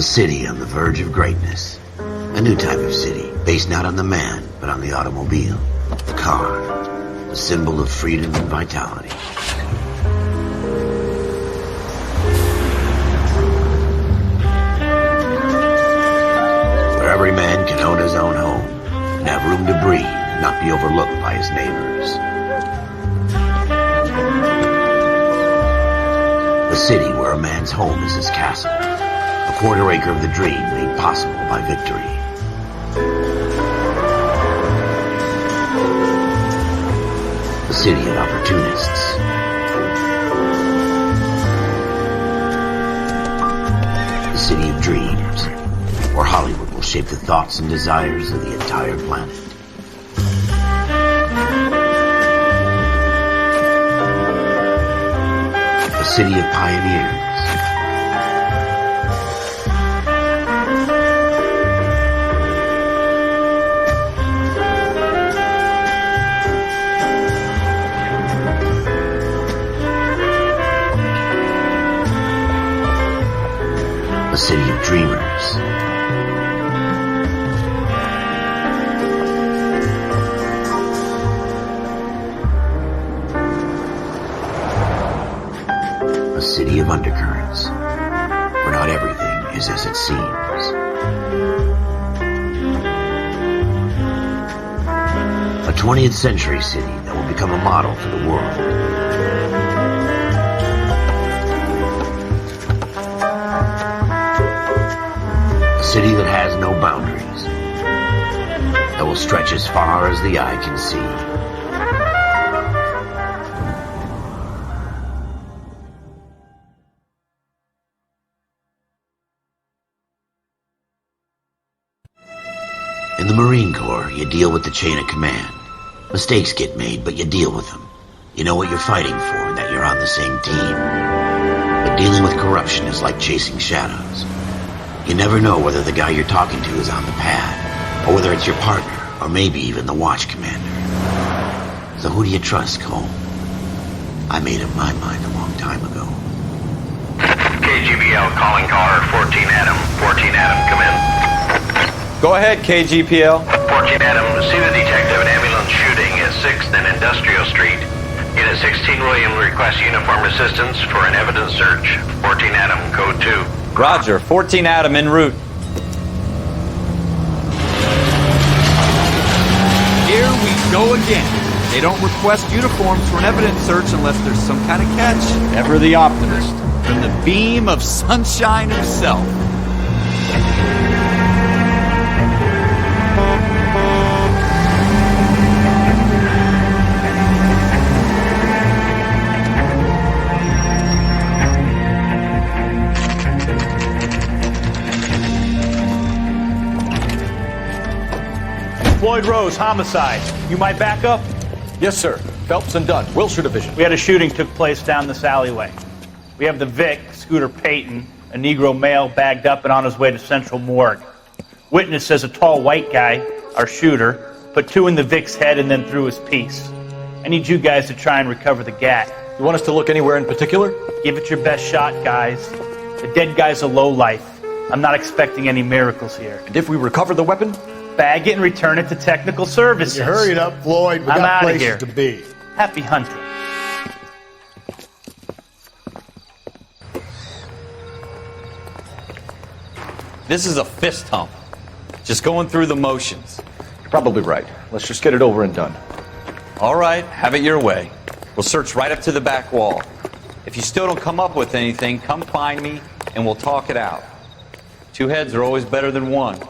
A city on the verge of greatness. A new type of city, based not on the man, but on the automobile. The car. The symbol of freedom and vitality. Where every man can own his own home, and have room to breathe, and not be overlooked by his neighbors. A city where a man's home is his castle. A quarter acre of the dream made possible by victory. A city of opportunists. A city of dreams, where Hollywood will shape the thoughts and desires of the entire planet. A city of pioneers. A city of dreamers. A city of undercurrents, where not everything is as it seems. A 20th century city that will become a model for the world. A city that has no boundaries, that will stretch as far as the eye can see. In the Marine Corps, you deal with the chain of command. Mistakes get made, but you deal with them. You know what you're fighting for, and that you're on the same team. But dealing with corruption is like chasing shadows. You never know whether the guy you're talking to is on the pad, or whether it's your partner, or maybe even the watch commander. So who do you trust, Cole? I made up my mind a long time ago. KGBL calling caller 14 Adam. 14 Adam, come in. Go ahead, KGPL. 14 Adam, see the detective, an ambulance shooting at 6th and Industrial Street. Unit 16 William requests uniform assistance for an evidence search. 14 Adam, code 2. Roger, 14 Adam en route. Here we go again. They don't request uniforms for an evidence search unless there's some kind of catch. Ever the optimist. From the beam of sunshine himself. Floyd Rose, homicide. You might back up? Yes, sir. Phelps and Dunn, Wilshire Division. We had a shooting took place down this alleyway. We have the Vic, Scooter Payton, a Negro male bagged up and on his way to Central Morgue. Witness says a tall white guy, our shooter, put 2 in the Vic's head and then threw his piece. I need you guys to try and recover the gat. You want us to look anywhere in particular? Give it your best shot, guys. The dead guy's a lowlife. I'm not expecting any miracles here. And if we recover the weapon? Bag it and return it to technical services. You hurry it up, Floyd. We I'm got outta places here. to be. Happy hunting. This is a fist hump. Just going through the motions. You're probably right. Let's just get it over and done. All right, have it your way. We'll search right up to the back wall. If you still don't come up with anything, come find me and we'll talk it out. 2 heads are always better than 1.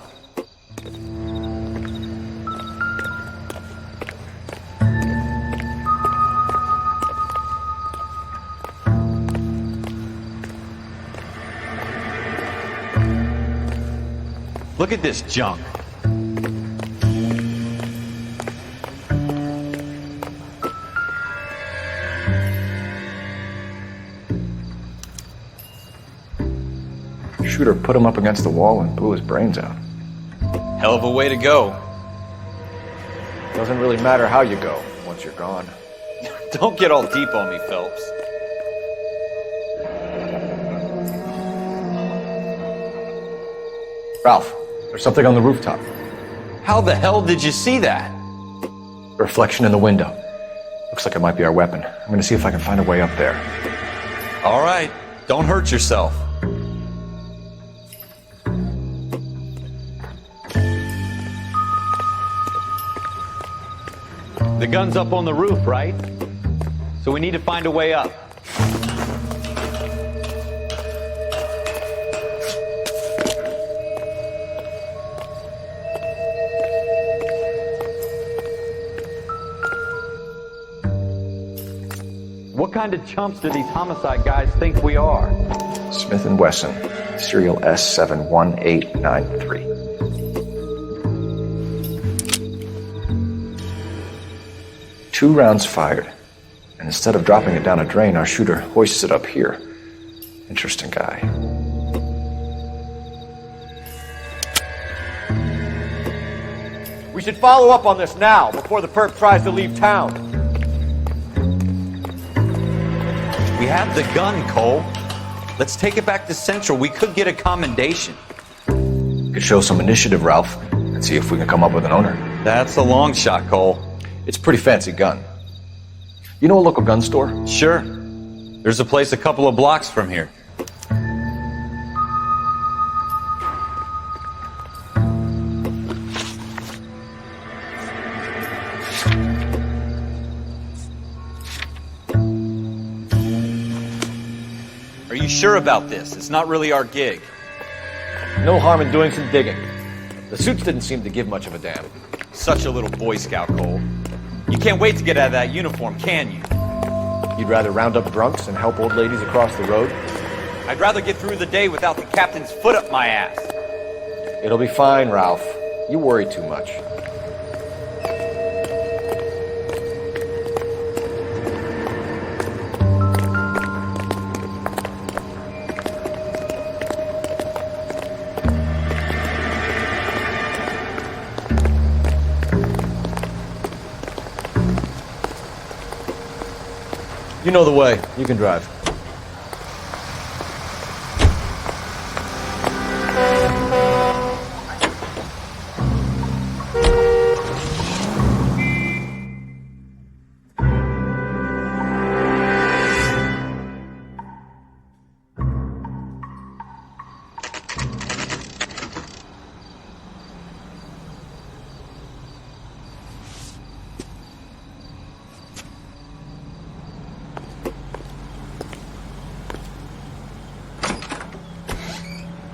Look at this junk. Shooter put him up against the wall and blew his brains out. Hell of a way to go. Doesn't really matter how you go once you're gone. Don't get all deep on me, Phelps. Ralph, there's something on the rooftop. How the hell did you see that? A reflection in the window. Looks like it might be our weapon. I'm gonna see if I can find a way up there. All right, don't hurt yourself. The gun's up on the roof, right? So we need to find a way up. What kind of chumps do these homicide guys think we are? Smith & Wesson, serial S71893. 2 rounds fired, and instead of dropping it down a drain, our shooter hoists it up here. Interesting guy. We should follow up on this now, before the perp tries to leave town. We have the gun, Cole. Let's take it back to Central. We could get a commendation. Could show some initiative, Ralph, and see if we can come up with an owner. That's a long shot, Cole. It's a pretty fancy gun. You know a local gun store? Sure. There's a place a couple of blocks from here. Are you sure about this? It's not really our gig. No harm in doing some digging. The suits didn't seem to give much of a damn. Such a little Boy Scout, Cole. You can't wait to get out of that uniform, can you? You'd rather round up drunks and help old ladies across the road? I'd rather get through the day without the captain's foot up my ass. It'll be fine, Ralph. You worry too much. You know the way. You can drive.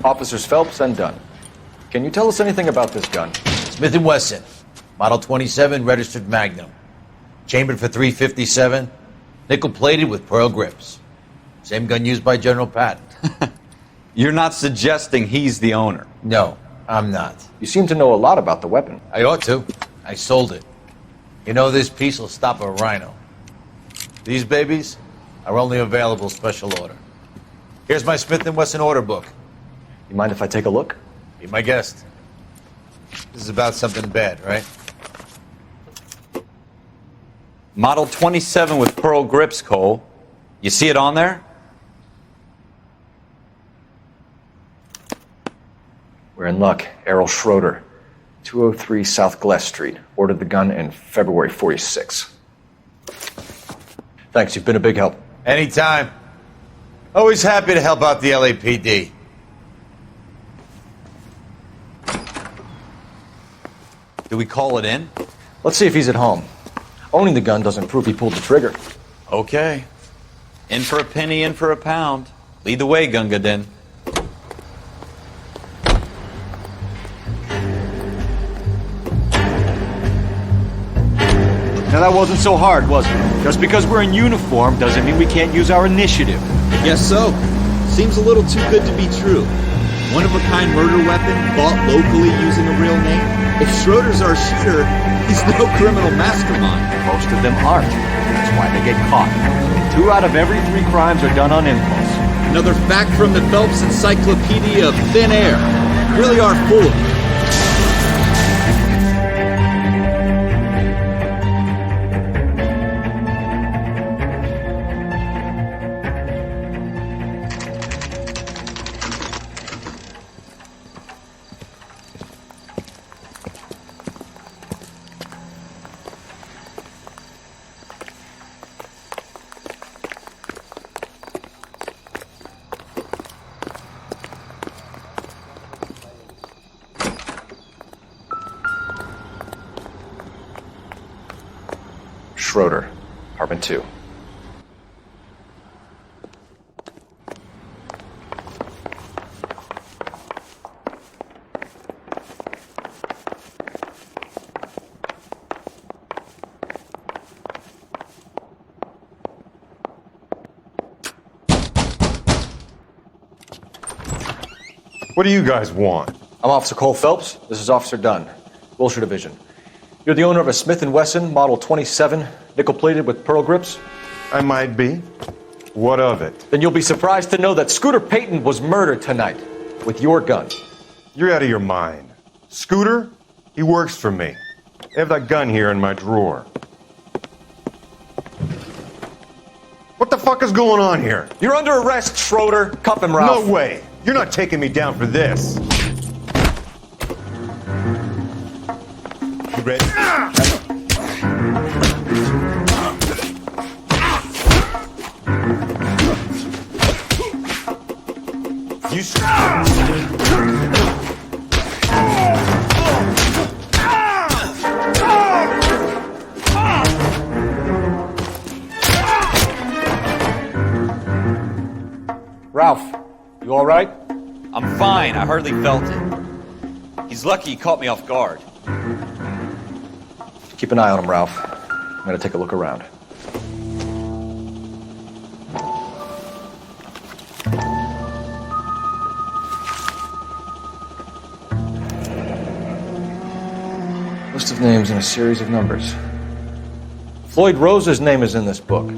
Officers Phelps and Dunn. Can you tell us anything about this gun? Smith & Wesson, Model 27, registered Magnum. Chambered for .357, nickel-plated with pearl grips. Same gun used by General Patton. You're not suggesting he's the owner? No, I'm not. You seem to know a lot about the weapon. I ought to. I sold it. You know, this piece will stop a rhino. These babies are only available special order. Here's my Smith & Wesson order book. You mind if I take a look? Be my guest. This is about something bad, right? Model 27 with pearl grips, Cole. You see it on there? We're in luck. Errol Schroeder, 203 South Glass Street. Ordered the gun in February 46. Thanks, you've been a big help. Anytime. Always happy to help out the LAPD. Do we call it in? Let's see if he's at home. Owning the gun doesn't prove he pulled the trigger. Okay. In for a penny, in for a pound. Lead the way, Gunga Din. Now that wasn't so hard, was it? Just because we're in uniform doesn't mean we can't use our initiative. I guess so. Seems a little too good to be true. One-of-a-kind murder weapon bought locally using a real name. If Schroeder's our shooter, he's no criminal mastermind. Most of them aren't. That's why they get caught. 2 out of every 3 crimes are done on impulse. Another fact from the Phelps Encyclopedia of Thin Air. You really are full of it. Schroeder, apartment 2. What do you guys want? I'm Officer Cole Phelps. This is Officer Dunn, Wilshire Division. You're the owner of a Smith & Wesson Model 27, nickel-plated with pearl grips? I might be. What of it? Then you'll be surprised to know that Scooter Payton was murdered tonight with your gun. You're out of your mind. Scooter? He works for me. I have that gun here in my drawer. What the fuck is going on here? You're under arrest, Schroeder. Cuff him, Ralph. No way! You're not taking me down for this. You ready? You Ralph, you all right? I'm fine. I hardly felt it. He's lucky he caught me off guard. Keep an eye on him, Ralph. I'm going to take a look around. List of names and a series of numbers. Floyd Rose's name is in this book.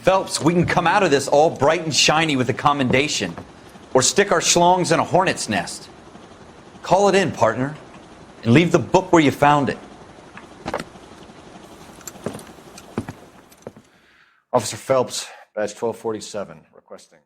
Phelps, we can come out of this all bright and shiny with a commendation. Or stick our schlongs in a hornet's nest. Call it in, partner. And leave the book where you found it. Officer Phelps, badge 1247, requesting.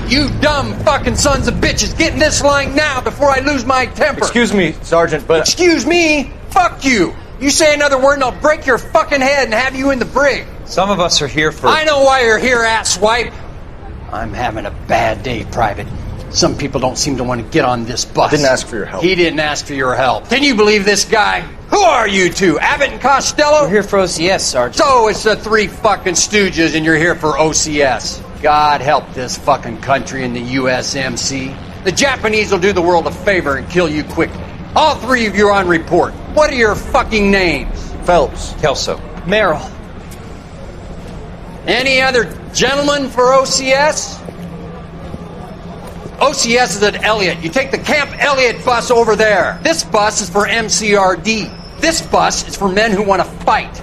You dumb fucking sons of bitches, get in this line now before I lose my temper. Excuse me, Sergeant, but... Excuse me? Fuck you. You say another word and I'll break your fucking head and have you in the brig. Some of us are here for... I know why you're here, asswipe. I'm having a bad day, Private. Some people don't seem to want to get on this bus. I didn't ask for your help. He didn't ask for your help. Can you believe this guy? Who are you two? Abbott and Costello? We're here for OCS, Sergeant. So it's the three fucking stooges and you're here for OCS. God help this fucking country and the USMC. The Japanese will do the world a favor and kill you quickly. All three of you are on report. What are your fucking names? Phelps. Kelso. Merrill. Any other gentlemen for OCS? OCS is at Elliott. You take the Camp Elliott bus over there. This bus is for MCRD. This bus is for men who want to fight.